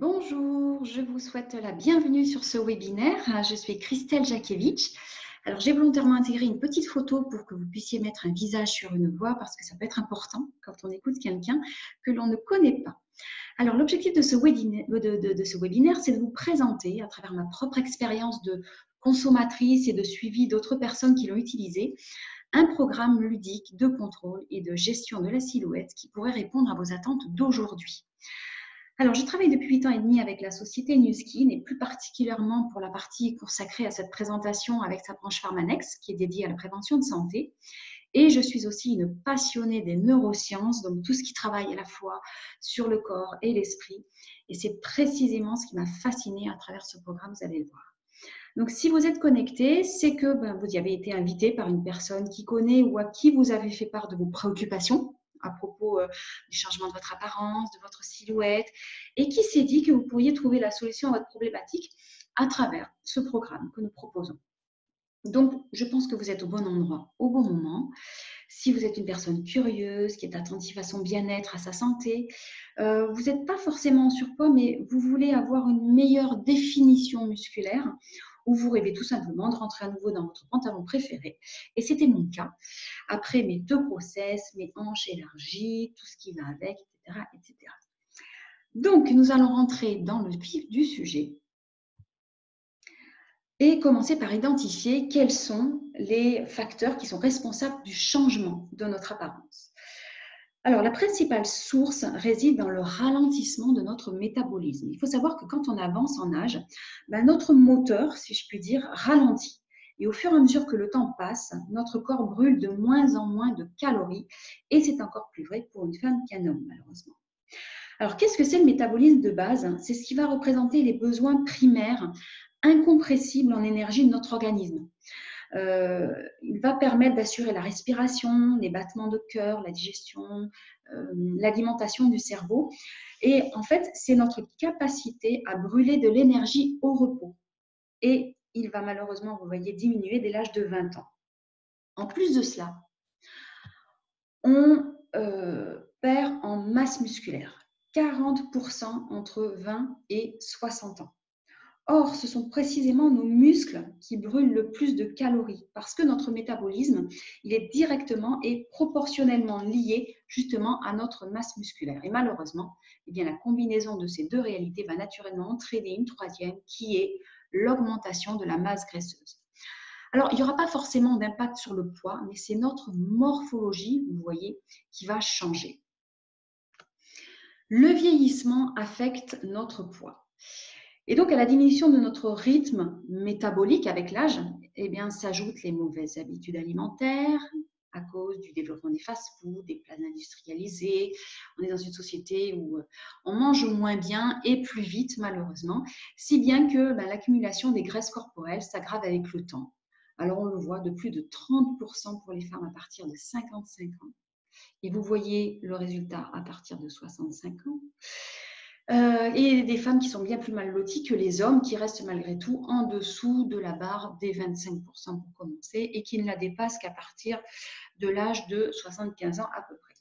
Bonjour, je vous souhaite la bienvenue sur ce webinaire. Je suis Christelle Jakevich. Alors, j'ai volontairement intégré une petite photo pour que vous puissiez mettre un visage sur une voix parce que ça peut être important quand on écoute quelqu'un que l'on ne connaît pas. Alors, l'objectif de ce webinaire, c'est de vous présenter à travers ma propre expérience de consommatrice et de suivi d'autres personnes qui l'ont utilisé, un programme ludique de contrôle et de gestion de la silhouette qui pourrait répondre à vos attentes d'aujourd'hui. Alors, je travaille depuis 8 ans et demi avec la société Nu Skin et plus particulièrement pour la partie consacrée à cette présentation avec sa branche Pharmanex qui est dédiée à la prévention de santé. Et je suis aussi une passionnée des neurosciences, donc tout ce qui travaille à la fois sur le corps et l'esprit. Et c'est précisément ce qui m'a fascinée à travers ce programme, vous allez le voir. Donc, si vous êtes connecté, c'est que vous y avez été invité par une personne qui connaît ou à qui vous avez fait part de vos préoccupations à propos du changement de votre apparence, de votre silhouette, et qui s'est dit que vous pourriez trouver la solution à votre problématique à travers ce programme que nous proposons. Donc, je pense que vous êtes au bon endroit, au bon moment. Si vous êtes une personne curieuse, qui est attentive à son bien-être, à sa santé, vous n'êtes pas forcément en surpoids, mais vous voulez avoir une meilleure définition musculaire, ou vous rêvez tout simplement de rentrer à nouveau dans votre pantalon préféré. Et c'était mon cas. Après mes 2 grossesses, mes hanches élargies, tout ce qui va avec, etc., etc. Donc, nous allons rentrer dans le vif du sujet et commencer par identifier quels sont les facteurs qui sont responsables du changement de notre apparence. Alors, la principale source réside dans le ralentissement de notre métabolisme. Il faut savoir que quand on avance en âge, notre moteur, si je puis dire, ralentit. Et au fur et à mesure que le temps passe, notre corps brûle de moins en moins de calories. Et c'est encore plus vrai pour une femme qu'un homme, malheureusement. Alors, qu'est-ce que c'est le métabolisme de base? C'est ce qui va représenter les besoins primaires incompressibles en énergie de notre organisme. Il va permettre d'assurer la respiration, les battements de cœur, la digestion, l'alimentation du cerveau. Et en fait, c'est notre capacité à brûler de l'énergie au repos. Et il va malheureusement, vous voyez, diminuer dès l'âge de 20 ans. En plus de cela, on perd en masse musculaire, 40% entre 20 et 60 ans. Or, ce sont précisément nos muscles qui brûlent le plus de calories parce que notre métabolisme, il est directement et proportionnellement lié justement à notre masse musculaire. Et malheureusement, la combinaison de ces deux réalités va naturellement entraîner une troisième qui est l'augmentation de la masse graisseuse. Alors, il n'y aura pas forcément d'impact sur le poids, mais c'est notre morphologie, vous voyez, qui va changer. Le vieillissement affecte notre poids. Et donc, à la diminution de notre rythme métabolique avec l'âge, s'ajoutent les mauvaises habitudes alimentaires à cause du développement des fast-foods, des plats industrialisés. On est dans une société où on mange moins bien et plus vite, malheureusement, si bien que l'accumulation des graisses corporelles s'aggrave avec le temps. Alors, on le voit de plus de 30% pour les femmes à partir de 55 ans. Et vous voyez le résultat à partir de 65 ans. Et des femmes qui sont bien plus mal loties que les hommes qui restent malgré tout en dessous de la barre des 25% pour commencer et qui ne la dépassent qu'à partir de l'âge de 75 ans à peu près.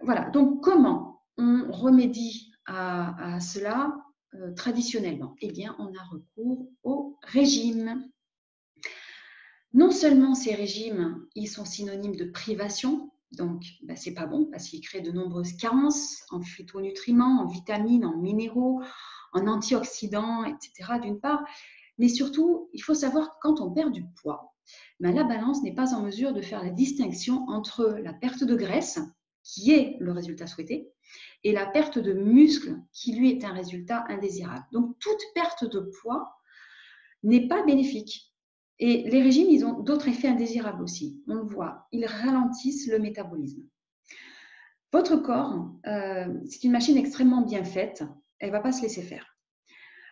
Voilà, donc comment on remédie à cela traditionnellement? Eh bien, on a recours au régime. Non seulement ces régimes, ils sont synonymes de privation, donc c'est pas bon parce qu'ils créent de nombreuses carences en phytonutriments, en vitamines, en minéraux, en antioxydants, etc. d'une part, mais surtout, il faut savoir que quand on perd du poids, la balance n'est pas en mesure de faire la distinction entre la perte de graisse, qui est le résultat souhaité, et la perte de muscle, qui lui est un résultat indésirable. Donc, toute perte de poids n'est pas bénéfique. Et les régimes, ils ont d'autres effets indésirables aussi. On le voit, ils ralentissent le métabolisme. Votre corps, c'est une machine extrêmement bien faite. Elle ne va pas se laisser faire.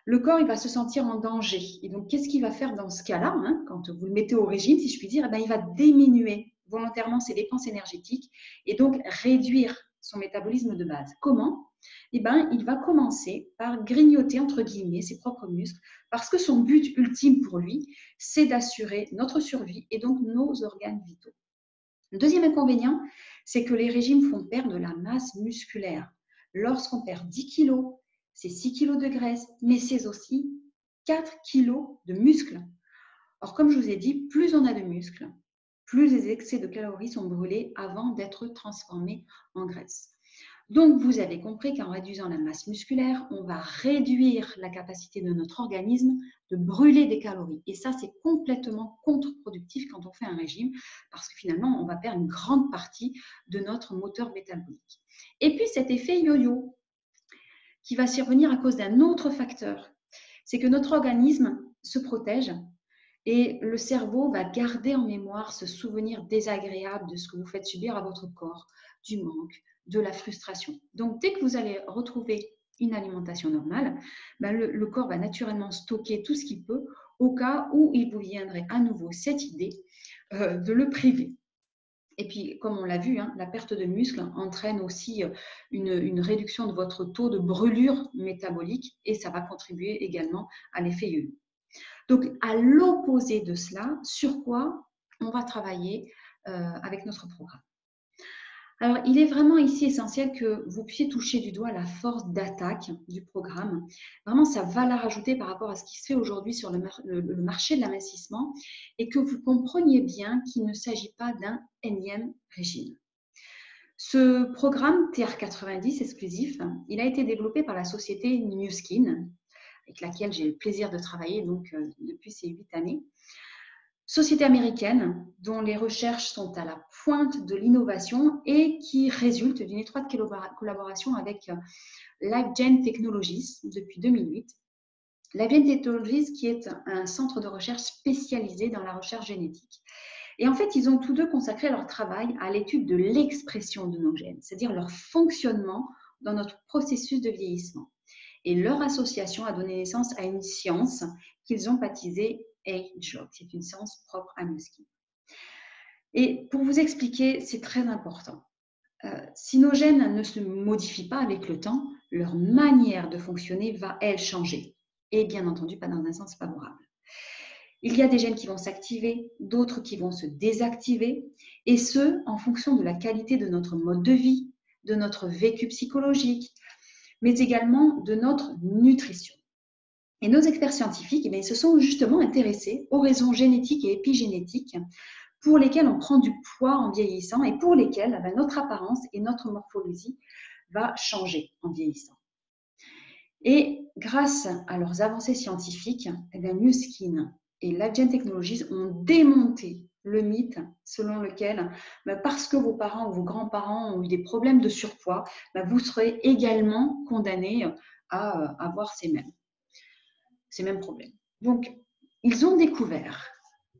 Le corps, il va se sentir en danger. Et donc, qu'est-ce qu'il va faire dans ce cas-là, quand vous le mettez au régime, si je puis dire? Il va diminuer volontairement ses dépenses énergétiques et donc réduire son métabolisme de base. Comment? Il va commencer par grignoter, entre guillemets, ses propres muscles, parce que son but ultime pour lui, c'est d'assurer notre survie et donc nos organes vitaux. Le deuxième inconvénient, c'est que les régimes font perdre de la masse musculaire. lorsqu'on perd 10 kilos, c'est 6 kilos de graisse, mais c'est aussi 4 kilos de muscles. Or, comme je vous ai dit, plus on a de muscles, plus les excès de calories sont brûlés avant d'être transformés en graisse. Donc, vous avez compris qu'en réduisant la masse musculaire, on va réduire la capacité de notre organisme de brûler des calories. Et ça, c'est complètement contre-productif quand on fait un régime, parce que finalement, on va perdre une grande partie de notre moteur métabolique. Et puis, cet effet yo-yo qui va survenir à cause d'un autre facteur, c'est que notre organisme se protège et le cerveau va garder en mémoire ce souvenir désagréable de ce que vous faites subir à votre corps, du manque, de la frustration. Donc, dès que vous allez retrouver une alimentation normale, le corps va naturellement stocker tout ce qu'il peut au cas où il vous viendrait à nouveau cette idée de le priver. Et puis, comme on l'a vu, la perte de muscle entraîne aussi une réduction de votre taux de brûlure métabolique et ça va contribuer également à l'effet yo-yo. Donc, à l'opposé de cela, sur quoi on va travailler avec notre programme? Alors, il est vraiment ici essentiel que vous puissiez toucher du doigt la force d'attaque du programme. Vraiment, ça va la rajouter par rapport à ce qui se fait aujourd'hui sur le marché de l'amincissement et que vous compreniez bien qu'il ne s'agit pas d'un énième régime. Ce programme TR90 exclusif, il a été développé par la société New Skin, avec laquelle j'ai le plaisir de travailler depuis ces 8 années. Société américaine dont les recherches sont à la pointe de l'innovation et qui résulte d'une étroite collaboration avec LifeGen Technologies depuis 2008. LifeGen Technologies qui est un centre de recherche spécialisé dans la recherche génétique. Et en fait, ils ont tous deux consacré leur travail à l'étude de l'expression de nos gènes, c'est-à-dire leur fonctionnement dans notre processus de vieillissement. Et leur association a donné naissance à une science qu'ils ont baptisée AgeLog. C'est une science propre à New Skin. Et pour vous expliquer, c'est très important. Si nos gènes ne se modifient pas avec le temps, leur manière de fonctionner va, elle, changer. Et bien entendu, pas dans un sens favorable. Il y a des gènes qui vont s'activer, d'autres qui vont se désactiver, et ce, en fonction de la qualité de notre mode de vie, de notre vécu psychologique, mais également de notre nutrition. Et nos experts scientifiques se sont justement intéressés aux raisons génétiques et épigénétiques pour lesquelles on prend du poids en vieillissant et pour lesquelles notre apparence et notre morphologie va changer en vieillissant. Et grâce à leurs avancées scientifiques, New Skin et LifeGen Technologies ont démonté le mythe selon lequel, parce que vos parents ou vos grands-parents ont eu des problèmes de surpoids, vous serez également condamnés à avoir ces mêmes problèmes. Donc, ils ont découvert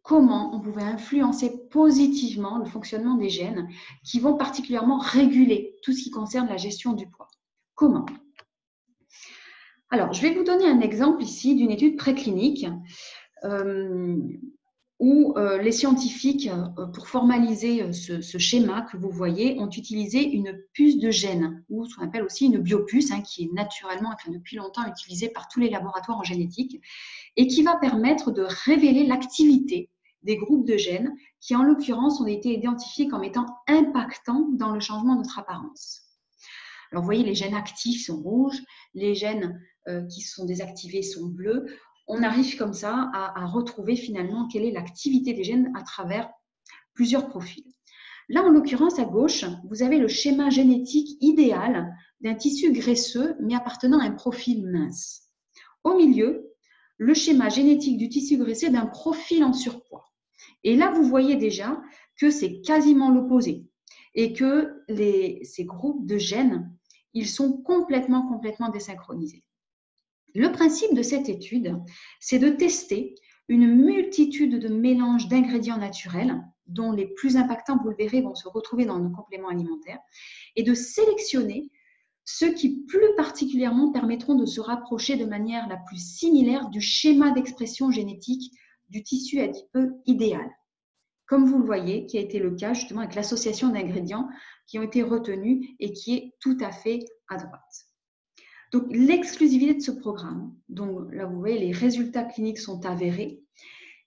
comment on pouvait influencer positivement le fonctionnement des gènes qui vont particulièrement réguler tout ce qui concerne la gestion du poids. Comment ? Alors, je vais vous donner un exemple ici d'une étude préclinique où les scientifiques, pour formaliser ce schéma que vous voyez, ont utilisé une puce de gènes, ou ce qu'on appelle aussi une biopuce, qui est naturellement, depuis longtemps, utilisée par tous les laboratoires en génétique, et qui va permettre de révéler l'activité des groupes de gènes qui, en l'occurrence, ont été identifiés comme étant impactants dans le changement de notre apparence. Alors, vous voyez, les gènes actifs sont rouges, les gènes qui sont désactivés sont bleus. On arrive comme ça à retrouver finalement quelle est l'activité des gènes à travers plusieurs profils. Là, en l'occurrence, à gauche, vous avez le schéma génétique idéal d'un tissu graisseux mais appartenant à un profil mince. Au milieu, le schéma génétique du tissu graisseux d'un profil en surpoids. Et là, vous voyez déjà que c'est quasiment l'opposé et que ces groupes de gènes, ils sont complètement désynchronisés. Le principe de cette étude, c'est de tester une multitude de mélanges d'ingrédients naturels, dont les plus impactants, vous le verrez, vont se retrouver dans nos compléments alimentaires, et de sélectionner ceux qui plus particulièrement permettront de se rapprocher de manière la plus similaire du schéma d'expression génétique du tissu adipeux idéal. Comme vous le voyez, qui a été le cas justement avec l'association d'ingrédients qui ont été retenus et qui est tout à fait à droite. Donc, l'exclusivité de ce programme, dont là vous voyez les résultats cliniques sont avérés,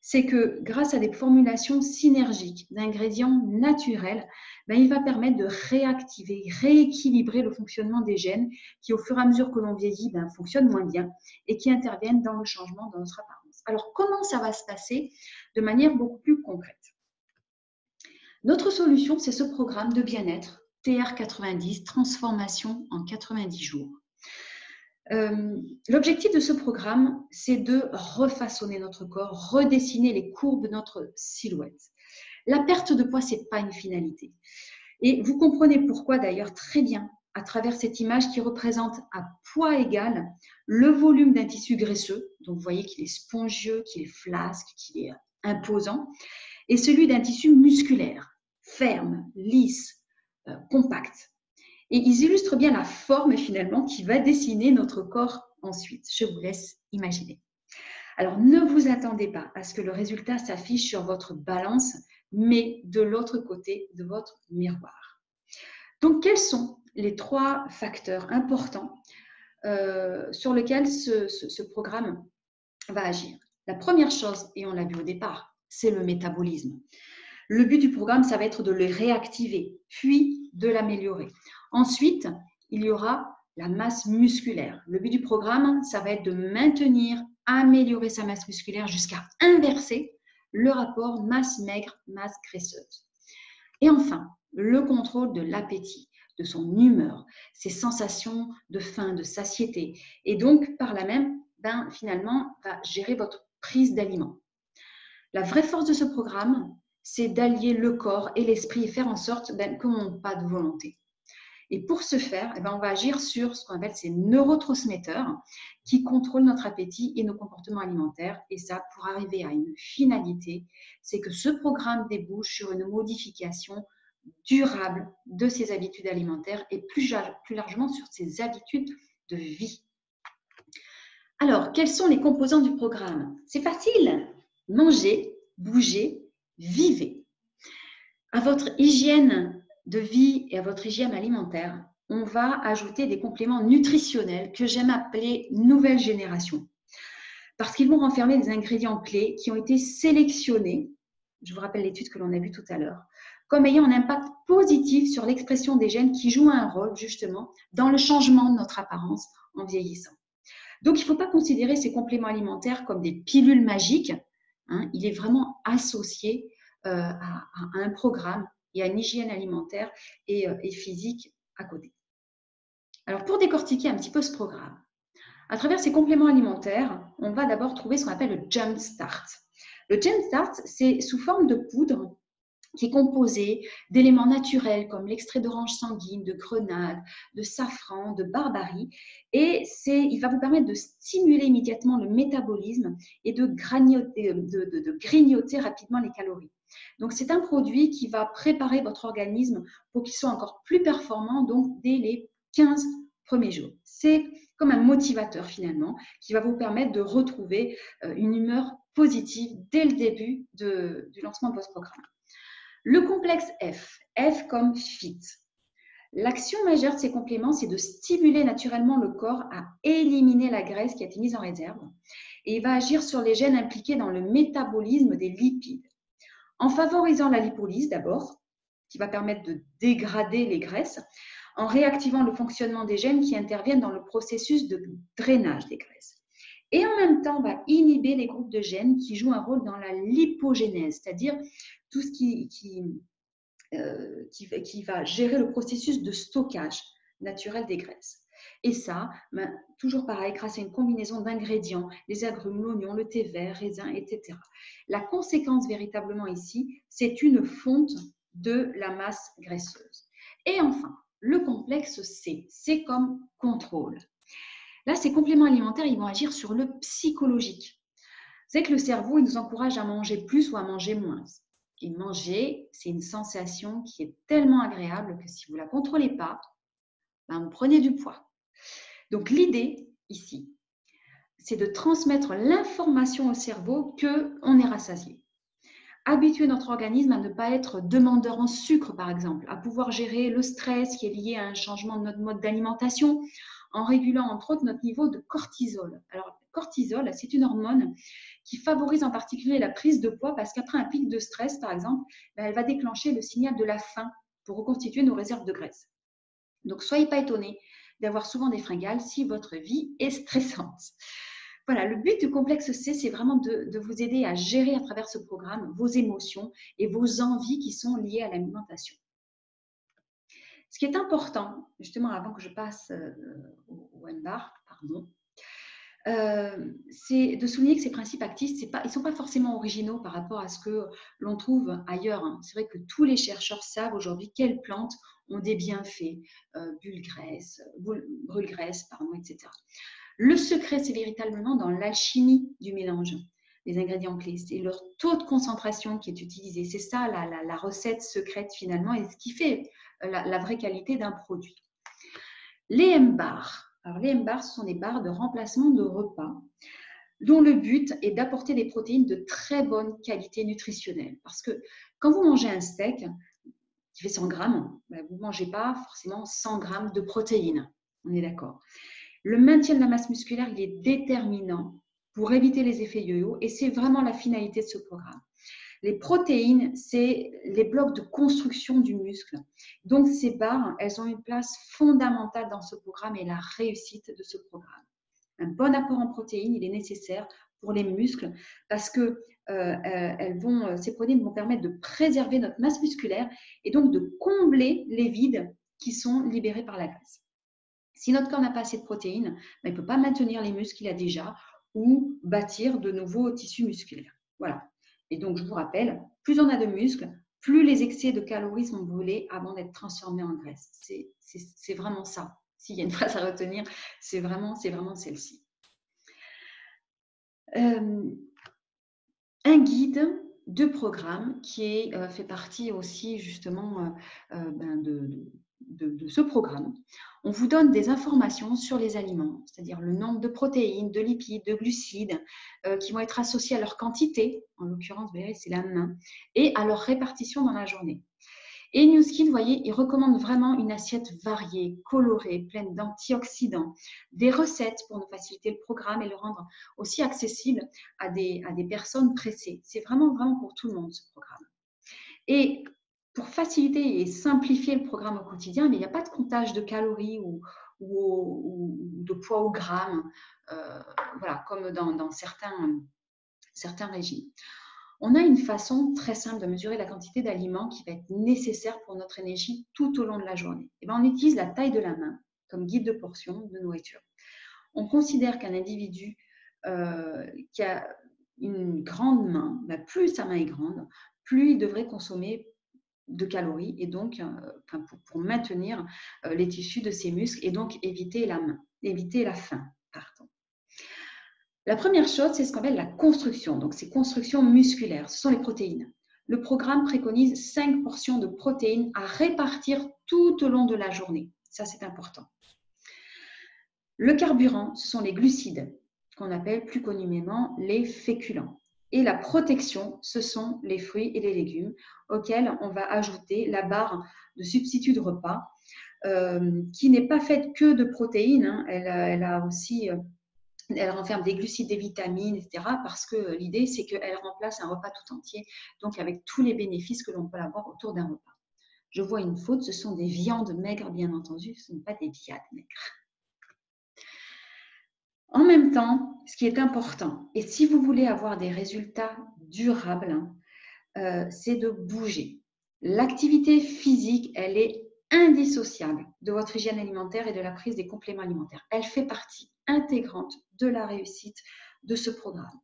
c'est que grâce à des formulations synergiques d'ingrédients naturels, ben, il va permettre de réactiver, rééquilibrer le fonctionnement des gènes qui, au fur et à mesure que l'on vieillit, ben, fonctionnent moins bien et qui interviennent dans le changement de notre apparence. Alors, comment ça va se passer de manière beaucoup plus concrète? Notre solution, c'est ce programme de bien-être TR90, transformation en 90 jours. L'objectif de ce programme, c'est de refaçonner notre corps, redessiner les courbes de notre silhouette. La perte de poids, ce n'est pas une finalité. Et vous comprenez pourquoi d'ailleurs très bien à travers cette image qui représente à poids égal le volume d'un tissu graisseux. Donc vous voyez qu'il est spongieux, qu'il est flasque, qu'il est imposant, et celui d'un tissu musculaire, ferme, lisse, compact. Et ils illustrent bien la forme finalement qui va dessiner notre corps ensuite. Je vous laisse imaginer. Alors ne vous attendez pas à ce que le résultat s'affiche sur votre balance, mais de l'autre côté de votre miroir. Donc quels sont les 3 facteurs importants sur lesquels ce programme va agir? La première chose, et on l'a vu au départ, c'est le métabolisme. Le but du programme, ça va être de le réactiver, puis de l'améliorer. Ensuite, il y aura la masse musculaire. Le but du programme, ça va être de maintenir, améliorer sa masse musculaire jusqu'à inverser le rapport masse maigre, masse graisseuse. Et enfin, le contrôle de l'appétit, de son humeur, ses sensations de faim, de satiété. Et donc, par là même, finalement, va gérer votre prise d'aliments. La vraie force de ce programme, c'est d'allier le corps et l'esprit et faire en sorte qu'on n'ait pas de volonté. Et pour ce faire, on va agir sur ce qu'on appelle ces neurotransmetteurs qui contrôlent notre appétit et nos comportements alimentaires. Et ça, pour arriver à une finalité, c'est que ce programme débouche sur une modification durable de ses habitudes alimentaires et plus largement sur ses habitudes de vie. Alors, quels sont les composants du programme? C'est facile. Mangez, bougez, vivez. À votre hygiène de vie et à votre hygiène alimentaire, on va ajouter des compléments nutritionnels que j'aime appeler nouvelle génération. Parce qu'ils vont renfermer des ingrédients clés qui ont été sélectionnés, je vous rappelle l'étude que l'on a vue tout à l'heure, comme ayant un impact positif sur l'expression des gènes qui jouent un rôle justement dans le changement de notre apparence en vieillissant. Donc, il ne faut pas considérer ces compléments alimentaires comme des pilules magiques. Il est vraiment associé à un programme et à une hygiène alimentaire et physique à côté. Alors, pour décortiquer un petit peu ce programme, à travers ces compléments alimentaires, on va d'abord trouver ce qu'on appelle le Jump Start. Le Jump Start, c'est sous forme de poudre qui est composé d'éléments naturels comme l'extrait d'orange sanguine, de grenade, de safran, de barbarie. Et il va vous permettre de stimuler immédiatement le métabolisme et de grignoter rapidement les calories. Donc, c'est un produit qui va préparer votre organisme pour qu'il soit encore plus performant donc dès les 15 premiers jours. C'est comme un motivateur finalement qui va vous permettre de retrouver une humeur positive dès le début du lancement de votre programme. Le complexe F, F comme fit. L'action majeure de ces compléments, c'est de stimuler naturellement le corps à éliminer la graisse qui a été mise en réserve et il va agir sur les gènes impliqués dans le métabolisme des lipides. En favorisant la lipolyse d'abord, qui va permettre de dégrader les graisses, en réactivant le fonctionnement des gènes qui interviennent dans le processus de drainage des graisses. Et en même temps, on va inhiber les groupes de gènes qui jouent un rôle dans la lipogénèse, c'est-à-dire tout ce qui va gérer le processus de stockage naturel des graisses. Et ça, toujours pareil, grâce à une combinaison d'ingrédients, les agrumes, l'oignon, le thé vert, raisin, etc. La conséquence véritablement ici, c'est une fonte de la masse graisseuse. Et enfin, le complexe C, c'est comme contrôle. Là, ces compléments alimentaires, ils vont agir sur le psychologique. Vous savez que le cerveau, il nous encourage à manger plus ou à manger moins. Et manger, c'est une sensation qui est tellement agréable que si vous ne la contrôlez pas, vous prenez du poids. Donc, l'idée ici, c'est de transmettre l'information au cerveau qu'on est rassasié. Habituer notre organisme à ne pas être demandeur en sucre, par exemple, à pouvoir gérer le stress qui est lié à un changement de notre mode d'alimentation, en régulant entre autres notre niveau de cortisol. Alors, le cortisol, c'est une hormone qui favorise en particulier la prise de poids parce qu'après un pic de stress, par exemple, elle va déclencher le signal de la faim pour reconstituer nos réserves de graisse. Donc, soyez pas étonnés d'avoir souvent des fringales si votre vie est stressante. Voilà, le but du complexe C, c'est vraiment de vous aider à gérer à travers ce programme vos émotions et vos envies qui sont liées à l'alimentation. Ce qui est important, justement, avant que je passe au MBAR, pardon, c'est de souligner que ces principes actifs, ils ne sont pas forcément originaux par rapport à ce que l'on trouve ailleurs. C'est vrai que tous les chercheurs savent aujourd'hui quelles plantes ont des bienfaits, brûle-graisse, etc. Le secret, c'est véritablement dans l'alchimie du mélange des ingrédients clés. C'est leur taux de concentration qui est utilisé. C'est ça la recette secrète finalement et ce qui fait la vraie qualité d'un produit. Les M-bars. Alors, les M-bars, ce sont des barres de remplacement de repas dont le but est d'apporter des protéines de très bonne qualité nutritionnelle. Parce que quand vous mangez un steak qui fait 100 grammes, vous ne mangez pas forcément 100 grammes de protéines. On est d'accord. Le maintien de la masse musculaire, il est déterminant pour éviter les effets yo-yo et c'est vraiment la finalité de ce programme. Les protéines, c'est les blocs de construction du muscle. Donc, ces barres, elles ont une place fondamentale dans ce programme et la réussite de ce programme. Un bon apport en protéines, il est nécessaire pour les muscles parce que ces protéines vont permettre de préserver notre masse musculaire et donc de combler les vides qui sont libérés par la graisse. Si notre corps n'a pas assez de protéines, il ne peut pas maintenir les muscles qu'il a déjà ou bâtir de nouveaux tissus musculaires. Voilà. Et donc, je vous rappelle, plus on a de muscles, plus les excès de calories sont brûlés avant d'être transformés en graisse. C'est vraiment ça. S'il y a une phrase à retenir, c'est vraiment celle-ci. Un guide de programme qui fait partie aussi justement de ce programme. On vous donne des informations sur les aliments, c'est-à-dire le nombre de protéines, de lipides, de glucides qui vont être associés à leur quantité, en l'occurrence, vous verrez, c'est la main, et à leur répartition dans la journée. Et Nu Skin, vous voyez, il recommande vraiment une assiette variée, colorée, pleine d'antioxydants, des recettes pour nous faciliter le programme et le rendre aussi accessible à des personnes pressées. C'est vraiment pour tout le monde, ce programme. Et pour faciliter et simplifier le programme au quotidien, mais il n'y a pas de comptage de calories ou de poids au gramme, voilà, comme dans certains régimes. On a une façon très simple de mesurer la quantité d'aliments qui va être nécessaire pour notre énergie tout au long de la journée. Et bien, on utilise la taille de la main comme guide de portion de nourriture. On considère qu'un individu qui a une grande main, plus sa main est grande, plus il devrait consommer de calories et donc pour maintenir les tissus de ses muscles et donc éviter la faim. Pardon. La première chose, c'est ce qu'on appelle la construction. Donc, c'est construction musculaire. Ce sont les protéines. Le programme préconise 5 portions de protéines à répartir tout au long de la journée. Ça, c'est important. Le carburant, ce sont les glucides, qu'on appelle plus communément les féculents. Et la protection, ce sont les fruits et les légumes, auxquels on va ajouter la barre de substitut de repas, qui n'est pas faite que de protéines. Hein. Elle a aussi... Elle renferme des glucides, des vitamines, etc. Parce que l'idée, c'est qu'elle remplace un repas tout entier, donc avec tous les bénéfices que l'on peut avoir autour d'un repas. Je vois une faute, ce sont des viandes maigres, bien entendu, ce ne sont pas des viandes maigres. En même temps, ce qui est important, et si vous voulez avoir des résultats durables, c'est de bouger. L'activité physique, elle est indissociable de votre hygiène alimentaire et de la prise des compléments alimentaires. Elle fait partie intégrante de la réussite de ce programme.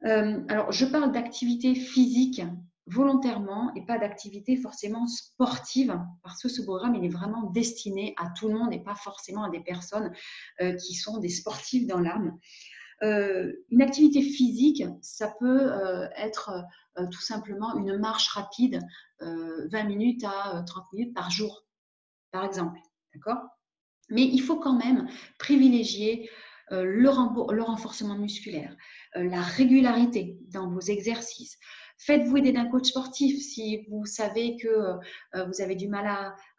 Alors, je parle d'activité physique volontairement et pas d'activité forcément sportive parce que ce programme, il est vraiment destiné à tout le monde et pas forcément à des personnes qui sont des sportifs dans l'âme. Une activité physique, ça peut être tout simplement une marche rapide, 20 minutes à 30 minutes par jour, par exemple. D'accord ? Mais il faut quand même privilégier le renforcement musculaire, la régularité dans vos exercices. Faites-vous aider d'un coach sportif si vous savez que vous avez du mal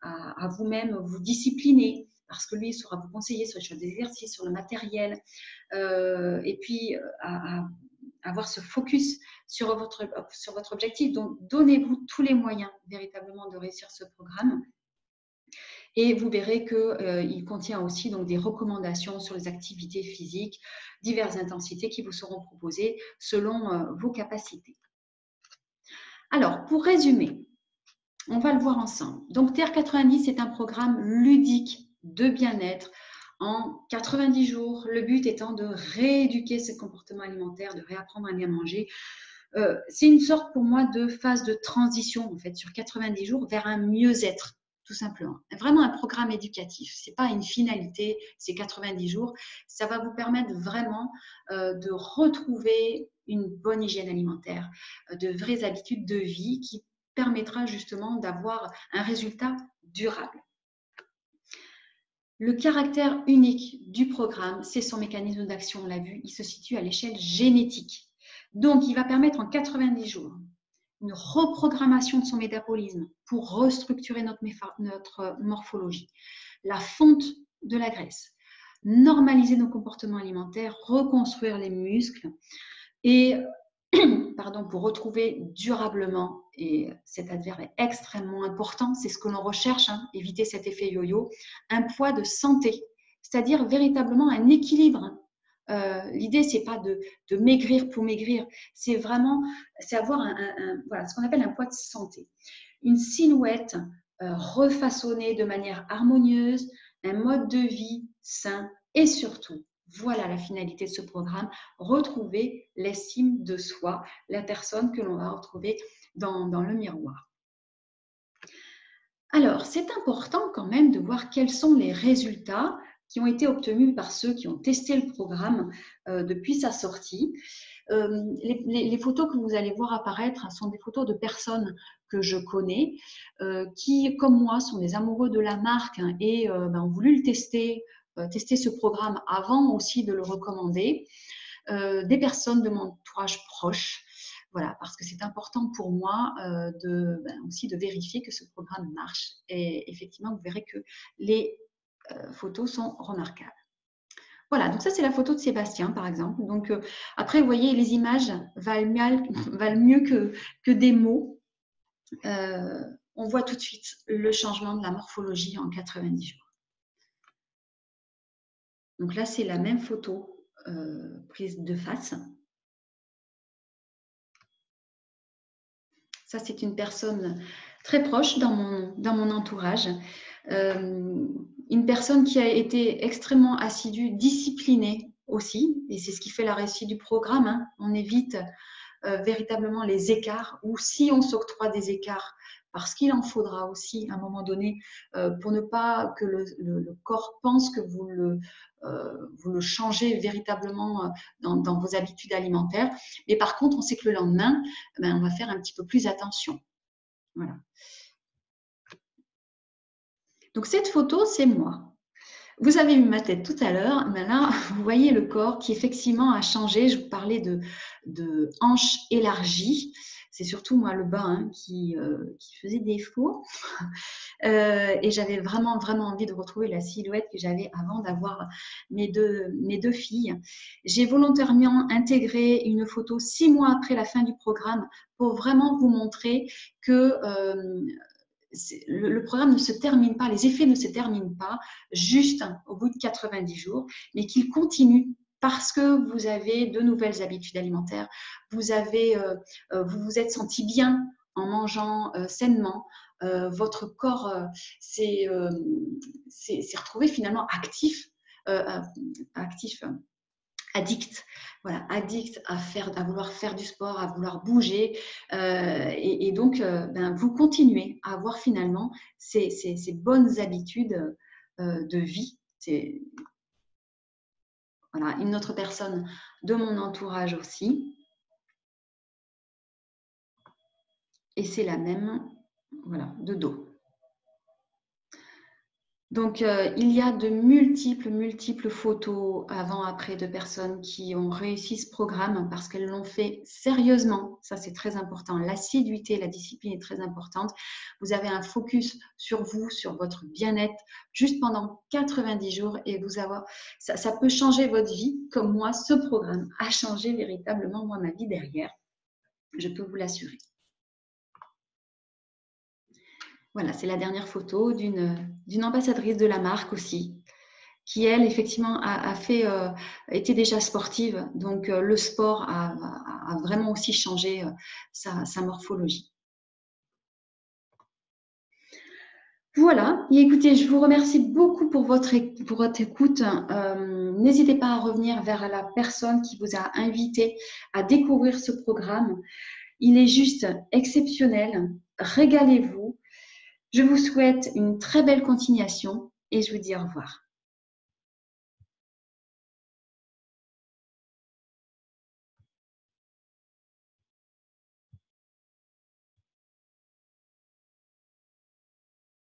à vous-même vous discipliner, parce que lui saura vous conseiller sur les choses d'exercice, sur le matériel, et puis à avoir ce focus sur votre objectif. Donc, donnez-vous tous les moyens véritablement de réussir ce programme. Et vous verrez qu'il contient aussi donc, des recommandations sur les activités physiques, diverses intensités qui vous seront proposées selon vos capacités. Alors, pour résumer, on va le voir ensemble. Donc, TR90, c'est un programme ludique de bien-être en 90 jours. Le but étant de rééduquer ses comportements alimentaires, de réapprendre à bien manger. C'est une sorte pour moi de phase de transition en fait sur 90 jours vers un mieux-être. Tout simplement. Vraiment un programme éducatif. Ce n'est pas une finalité, c'est 90 jours. Ça va vous permettre vraiment de retrouver une bonne hygiène alimentaire, de vraies habitudes de vie qui permettra justement d'avoir un résultat durable. Le caractère unique du programme, c'est son mécanisme d'action, on l'a vu, il se situe à l'échelle génétique. Donc, il va permettre en 90 jours une reprogrammation de son métabolisme pour restructurer notre morphologie, la fonte de la graisse, normaliser nos comportements alimentaires, reconstruire les muscles et pour retrouver durablement, et cet adverbe est extrêmement important, c'est ce que l'on recherche, éviter cet effet yo-yo, un poids de santé, c'est-à-dire véritablement un équilibre. L'idée, c'est pas de maigrir pour maigrir, c'est avoir ce qu'on appelle un poids de santé. Une silhouette refaçonnée de manière harmonieuse, un mode de vie sain et surtout, voilà la finalité de ce programme, retrouver l'estime de soi, la personne que l'on va retrouver dans le miroir. Alors, c'est important quand même de voir quels sont les résultats qui ont été obtenus par ceux qui ont testé le programme depuis sa sortie. Les photos que vous allez voir apparaître sont des photos de personnes que je connais, qui, comme moi, sont des amoureux de la marque et ont voulu le tester ce programme avant aussi de le recommander. Des personnes de mon entourage proche. Voilà, parce que c'est important pour moi aussi de vérifier que ce programme marche. Et effectivement, vous verrez que les photos sont remarquables. Voilà, donc ça c'est la photo de Sébastien par exemple. Donc après, vous voyez, les images valent mieux que des mots. On voit tout de suite le changement de la morphologie en 90 jours. Donc là, c'est la même photo prise de face. Ça, c'est une personne très proche dans mon entourage. Une personne qui a été extrêmement assidue, disciplinée aussi. Et c'est ce qui fait la réussite du programme. On évite véritablement les écarts, ou si on s'octroie des écarts, parce qu'il en faudra aussi à un moment donné pour ne pas que le corps pense que vous le changez véritablement dans vos habitudes alimentaires. Mais par contre, on sait que le lendemain, on va faire un petit peu plus attention. Voilà. Donc cette photo, c'est moi. Vous avez vu ma tête tout à l'heure, mais là, vous voyez le corps qui effectivement a changé. Je vous parlais de hanches élargies. C'est surtout moi le bas qui faisait défaut. Et j'avais vraiment envie de retrouver la silhouette que j'avais avant d'avoir mes deux filles. J'ai volontairement intégré une photo 6 mois après la fin du programme pour vraiment vous montrer que le programme ne se termine pas, les effets ne se terminent pas juste au bout de 90 jours, mais qu'ils continuent parce que vous avez de nouvelles habitudes alimentaires, vous vous êtes senti bien en mangeant sainement, votre corps s'est retrouvé finalement actif, addict, voilà, addict à vouloir faire du sport, à vouloir bouger, et donc vous continuez à avoir finalement ces bonnes habitudes de vie. C'est voilà, une autre personne de mon entourage aussi, et c'est la même, voilà, de dos. Donc, il y a de multiples photos avant-après de personnes qui ont réussi ce programme parce qu'elles l'ont fait sérieusement. Ça, c'est très important. L'assiduité, la discipline est très importante. Vous avez un focus sur vous, sur votre bien-être, juste pendant 90 jours et ça peut changer votre vie, comme moi, ce programme a changé véritablement, moi, ma vie derrière. Je peux vous l'assurer. Voilà, c'est la dernière photo d'une ambassadrice de la marque aussi, qui elle, effectivement, était déjà sportive. Donc, le sport a vraiment aussi changé sa morphologie. Voilà, et écoutez, je vous remercie beaucoup pour votre écoute. N'hésitez pas à revenir vers la personne qui vous a invité à découvrir ce programme. Il est juste exceptionnel. Régalez-vous. Je vous souhaite une très belle continuation et je vous dis au revoir.